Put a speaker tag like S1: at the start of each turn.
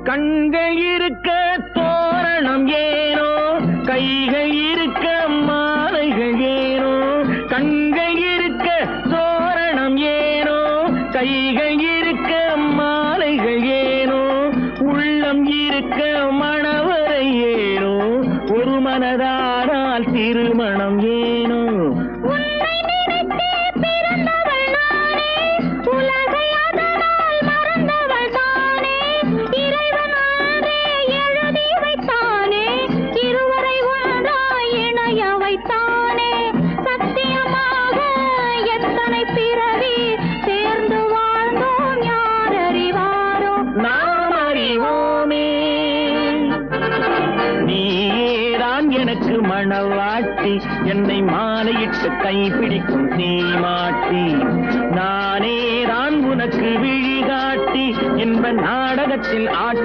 S1: கண்கள் இருக்க தோரணம் ஏனோ, கைகள் இருக்க மாலைகள் ஏனோ. கண்கள் இருக்க தோரணம் ஏனோ, கைகள் இருக்க மாலைகள் ஏனோ. உள்ளம் இருக்க மணவரை ஏனோ, ஒரு மனதானால் திருமணம் ஏனோ. எனக்கு மணவாட்டி, என்னை மாலையிட்டு கைப்பிடிக்கும் சீமாட்டி. நானே தான் உனக்கு விழிகாட்டி, என்ப நாடகத்தில் ஆட்டி